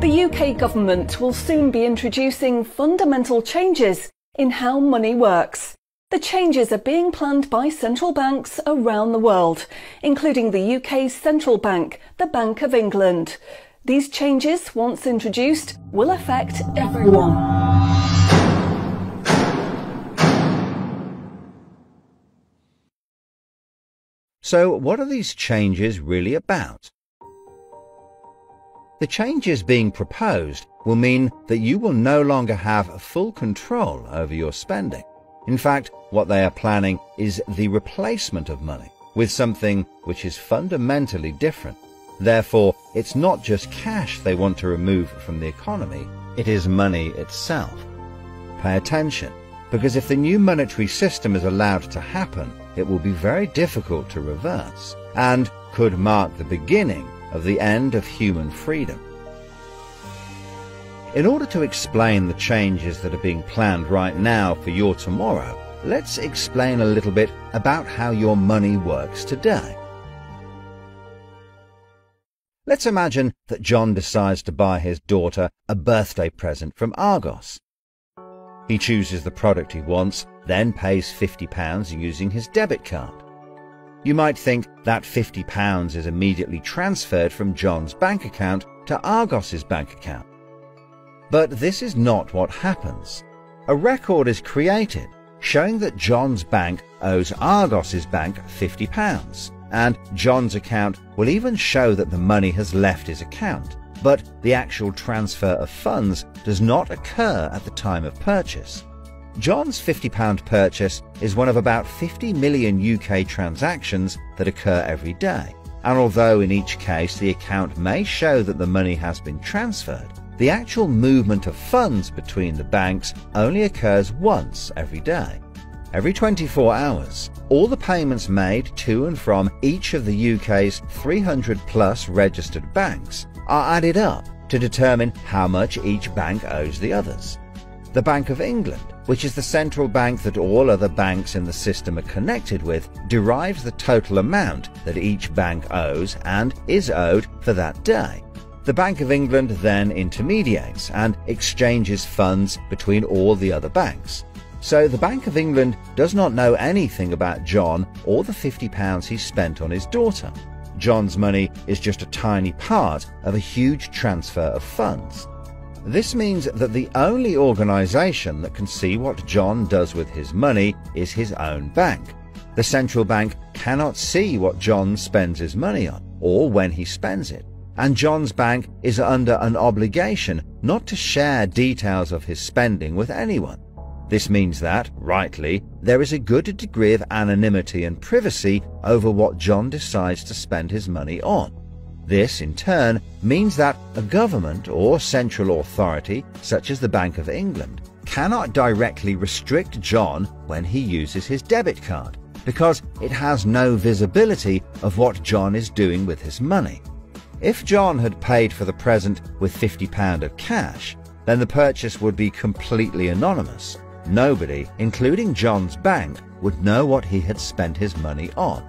The UK government will soon be introducing fundamental changes in how money works. The changes are being planned by central banks around the world, including the UK's central bank, the Bank of England. These changes, once introduced, will affect everyone. So, what are these changes really about? The changes being proposed will mean that you will no longer have full control over your spending. In fact, what they are planning is the replacement of money with something which is fundamentally different. Therefore, it's not just cash they want to remove from the economy, it is money itself. Pay attention, because if the new monetary system is allowed to happen, it will be very difficult to reverse, and could mark the beginning of the end of human freedom. In order to explain the changes that are being planned right now for your tomorrow, let's explain a little bit about how your money works today. Let's imagine that John decides to buy his daughter a birthday present from Argos. He chooses the product he wants, then pays £50 using his debit card. You might think that £50 is immediately transferred from John's bank account to Argos's bank account. But this is not what happens. A record is created showing that John's bank owes Argos's bank £50, and John's account will even show that the money has left his account, but the actual transfer of funds does not occur at the time of purchase. John's £50 purchase is one of about 50 million UK transactions that occur every day, and although in each case the account may show that the money has been transferred, the actual movement of funds between the banks only occurs once every day. Every 24 hours, all the payments made to and from each of the UK's 300 plus registered banks are added up to determine how much each bank owes the others. The Bank of England, which is the central bank that all other banks in the system are connected with, derives the total amount that each bank owes and is owed for that day. The Bank of England then intermediates and exchanges funds between all the other banks. So the Bank of England does not know anything about John or the £50 he spent on his daughter. John's money is just a tiny part of a huge transfer of funds. This means that the only organisation that can see what John does with his money is his own bank. The central bank cannot see what John spends his money on, or when he spends it, and John's bank is under an obligation not to share details of his spending with anyone. This means that, rightly, there is a good degree of anonymity and privacy over what John decides to spend his money on. This, in turn, means that a government or central authority, such as the Bank of England, cannot directly restrict John when he uses his debit card, because it has no visibility of what John is doing with his money. If John had paid for the present with £50 of cash, then the purchase would be completely anonymous. Nobody, including John's bank, would know what he had spent his money on.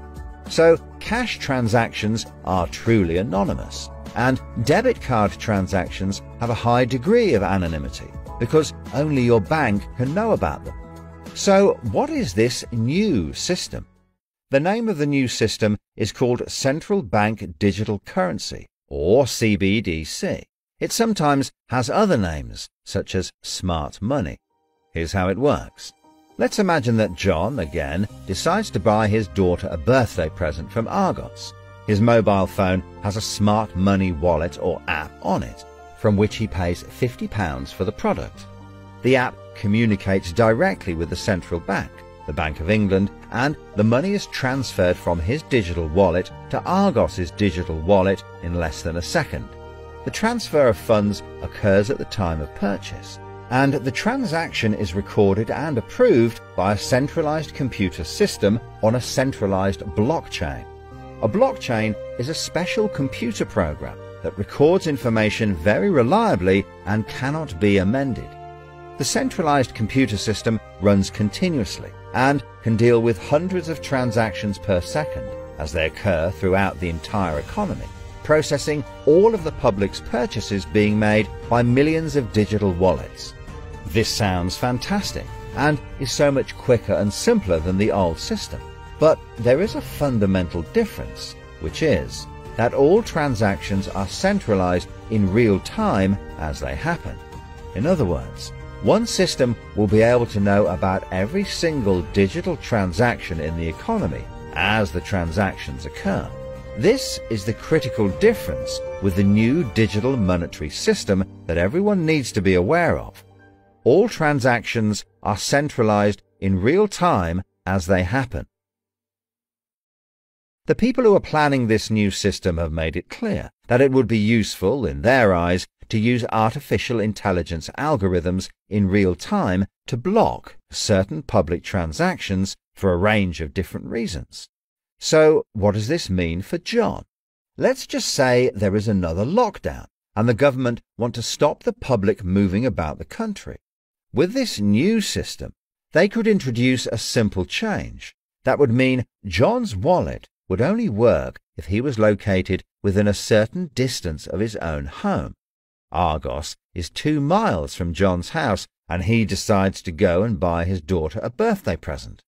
So, cash transactions are truly anonymous, and debit card transactions have a high degree of anonymity, because only your bank can know about them. So, what is this new system? The name of the new system is called Central Bank Digital Currency, or CBDC. It sometimes has other names, such as smart money. Here's how it works. Let's imagine that John, again, decides to buy his daughter a birthday present from Argos. His mobile phone has a smart money wallet or app on it, from which he pays £50 for the product. The app communicates directly with the central bank, the Bank of England, and the money is transferred from his digital wallet to Argos's digital wallet in less than a second. The transfer of funds occurs at the time of purchase, and the transaction is recorded and approved by a centralized computer system on a centralized blockchain. A blockchain is a special computer program that records information very reliably and cannot be amended. The centralized computer system runs continuously and can deal with hundreds of transactions per second, as they occur throughout the entire economy, processing all of the public's purchases being made by millions of digital wallets. This sounds fantastic and is so much quicker and simpler than the old system. But there is a fundamental difference, which is that all transactions are centralized in real time as they happen. In other words, one system will be able to know about every single digital transaction in the economy as the transactions occur. This is the critical difference with the new digital monetary system that everyone needs to be aware of. All transactions are centralized in real time as they happen. The people who are planning this new system have made it clear that it would be useful, in their eyes, to use artificial intelligence algorithms in real time to block certain public transactions for a range of different reasons. So, what does this mean for John? Let's just say there is another lockdown and the government want to stop the public moving about the country. With this new system, they could introduce a simple change. That would mean John's wallet would only work if he was located within a certain distance of his own home. Argos is 2 miles from John's house, and he decides to go and buy his daughter a birthday present.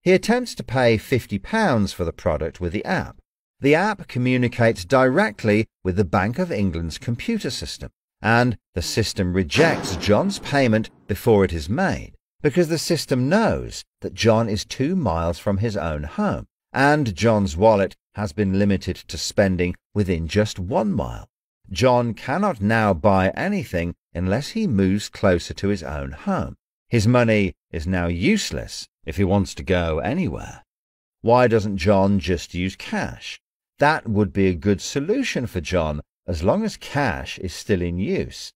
He attempts to pay £50 for the product with the app. The app communicates directly with the Bank of England's computer system, and the system rejects John's payment before it is made, because the system knows that John is 2 miles from his own home, and John's wallet has been limited to spending within just 1 mile. John cannot now buy anything unless he moves closer to his own home. His money is now useless if he wants to go anywhere. Why doesn't John just use cash? That would be a good solution for John as long as cash is still in use.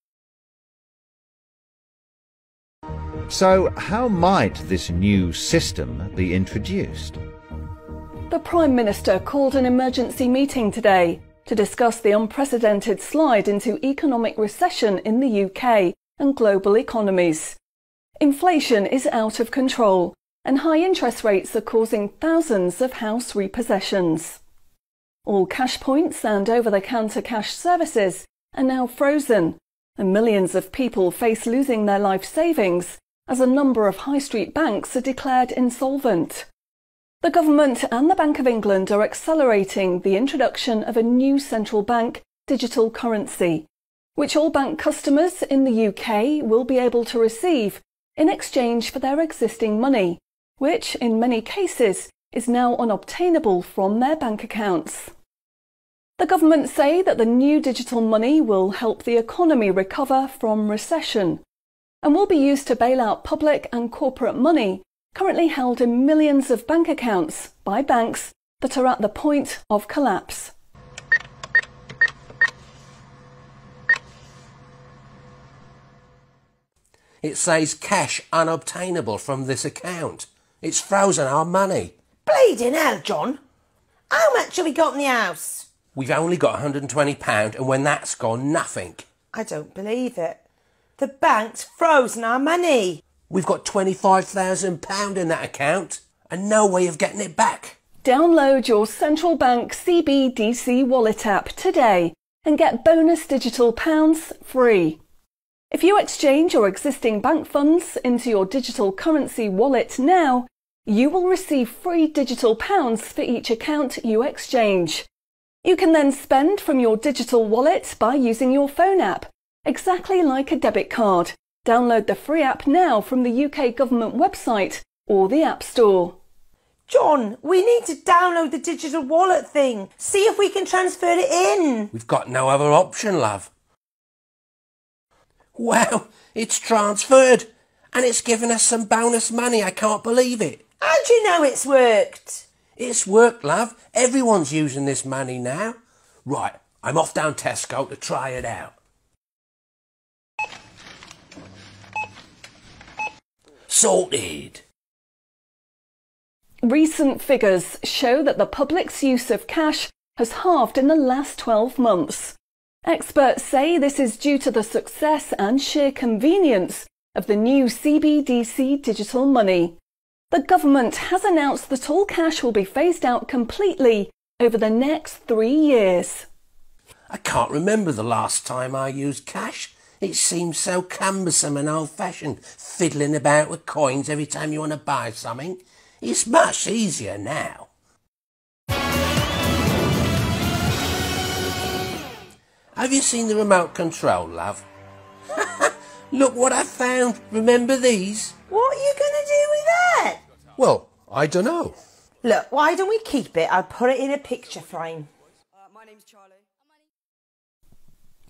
So how might this new system be introduced? The Prime Minister called an emergency meeting today to discuss the unprecedented slide into economic recession in the UK and global economies. Inflation is out of control, and high interest rates are causing thousands of house repossessions. All cash points and over-the-counter cash services are now frozen, and millions of people face losing their life savings as a number of high street banks are declared insolvent. The government and the Bank of England are accelerating the introduction of a new central bank digital currency, which all bank customers in the UK will be able to receive in exchange for their existing money, which in many cases is now unobtainable from their bank accounts. The government say that the new digital money will help the economy recover from recession and will be used to bail out public and corporate money currently held in millions of bank accounts by banks that are at the point of collapse. It says cash unobtainable from this account. It's frozen our money. Bleeding hell, John. How much have we got in the house? We've only got £120, and when that's gone, nothing. I don't believe it. The bank's frozen our money. We've got £25,000 in that account and no way of getting it back. Download your central bank CBDC wallet app today and get bonus digital pounds free. If you exchange your existing bank funds into your digital currency wallet now, you will receive free digital pounds for each account you exchange. You can then spend from your digital wallet by using your phone app, exactly like a debit card. Download the free app now from the UK government website or the App Store. John, we need to download the digital wallet thing. See if we can transfer it in. We've got no other option, love. Wow, it's transferred and it's given us some bonus money. I can't believe it. How do you know it's worked? It's worked, love. Everyone's using this money now. Right, I'm off down Tesco to try it out. Sorted. Recent figures show that the public's use of cash has halved in the last 12 months. Experts say this is due to the success and sheer convenience of the new CBDC digital money. The government has announced that all cash will be phased out completely over the next 3 years. I can't remember the last time I used cash. It seems so cumbersome and old-fashioned, fiddling about with coins every time you want to buy something. It's much easier now. Have you seen the remote control, love? Look what I found. Remember these? What are you going to do with that? Well, I don't know. Look, why don't we keep it? I'll put it in a picture frame. My name's Charlie.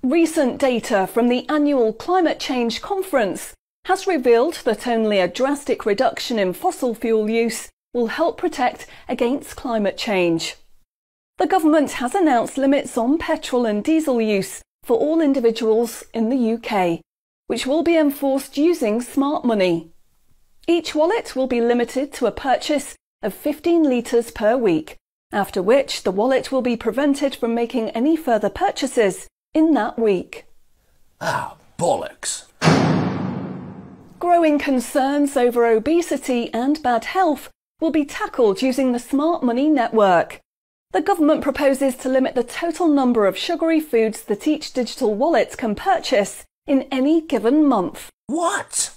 Recent data from the annual Climate Change Conference has revealed that only a drastic reduction in fossil fuel use will help protect against climate change. The government has announced limits on petrol and diesel use for all individuals in the UK, which will be enforced using smart money. Each wallet will be limited to a purchase of 15 litres per week, after which the wallet will be prevented from making any further purchases in that week. Ah, bollocks. Growing concerns over obesity and bad health will be tackled using the Smart Money Network. The government proposes to limit the total number of sugary foods that each digital wallet can purchase in any given month. What?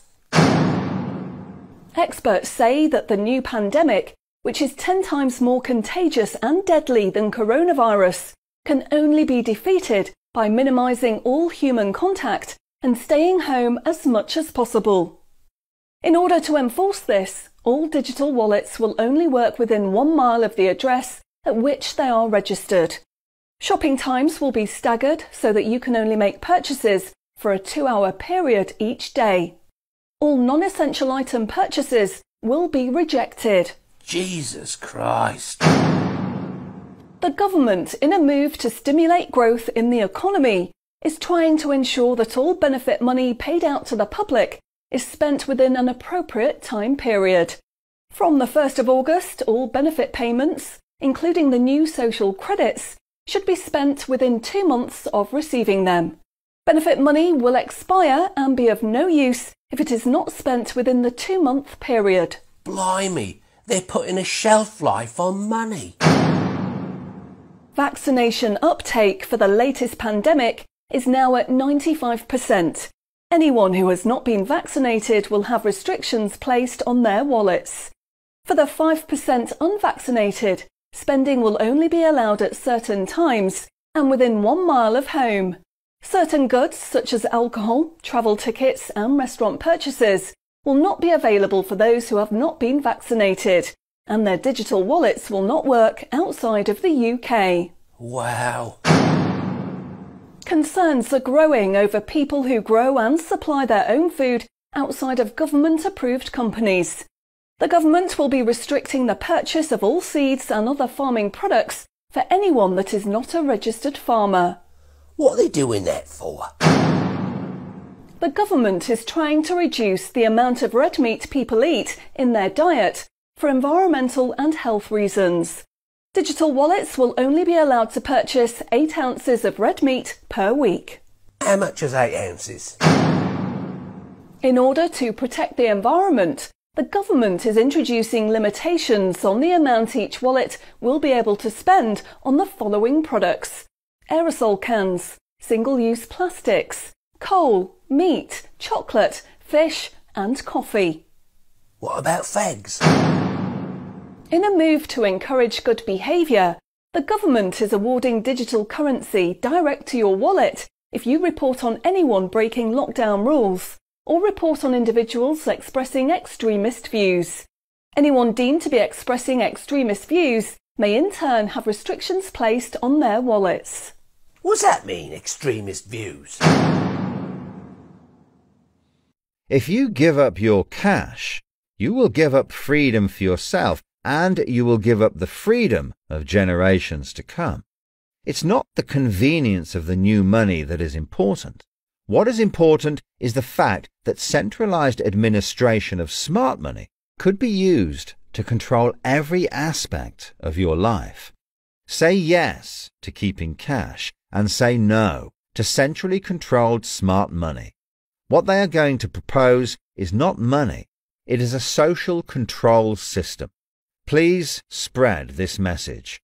Experts say that the new pandemic, which is 10 times more contagious and deadly than coronavirus, can only be defeated by minimising all human contact and staying home as much as possible. In order to enforce this, all digital wallets will only work within 1 mile of the address at which they are registered. Shopping times will be staggered so that you can only make purchases for a 2-hour period each day. All non-essential item purchases will be rejected. Jesus Christ. The government, in a move to stimulate growth in the economy, is trying to ensure that all benefit money paid out to the public is spent within an appropriate time period. From the 1st of August, all benefit payments, including the new social credits, should be spent within 2 months of receiving them. Benefit money will expire and be of no use if it is not spent within the 2-month period. Blimey, they're putting a shelf life on money. Vaccination uptake for the latest pandemic is now at 95%. Anyone who has not been vaccinated will have restrictions placed on their wallets. For the 5% unvaccinated, spending will only be allowed at certain times and within 1 mile of home. Certain goods, such as alcohol, travel tickets and restaurant purchases, will not be available for those who have not been vaccinated, and their digital wallets will not work outside of the UK. Wow. Concerns are growing over people who grow and supply their own food outside of government-approved companies. The government will be restricting the purchase of all seeds and other farming products for anyone that is not a registered farmer. What are they doing that for? The government is trying to reduce the amount of red meat people eat in their diet for environmental and health reasons. Digital wallets will only be allowed to purchase 8 ounces of red meat per week. How much is 8 ounces? In order to protect the environment, the government is introducing limitations on the amount each wallet will be able to spend on the following products: aerosol cans, single-use plastics, coal, meat, chocolate, fish and coffee. What about fags? In a move to encourage good behaviour, the government is awarding digital currency direct to your wallet if you report on anyone breaking lockdown rules or report on individuals expressing extremist views. Anyone deemed to be expressing extremist views may in turn have restrictions placed on their wallets. What's that mean, extremist views? If you give up your cash, you will give up freedom for yourself, and you will give up the freedom of generations to come. It's not the convenience of the new money that is important. What is important is the fact that centralized administration of smart money could be used to control every aspect of your life. Say yes to keeping cash and say no to centrally controlled smart money. What they are going to propose is not money. It is a social control system. Please spread this message.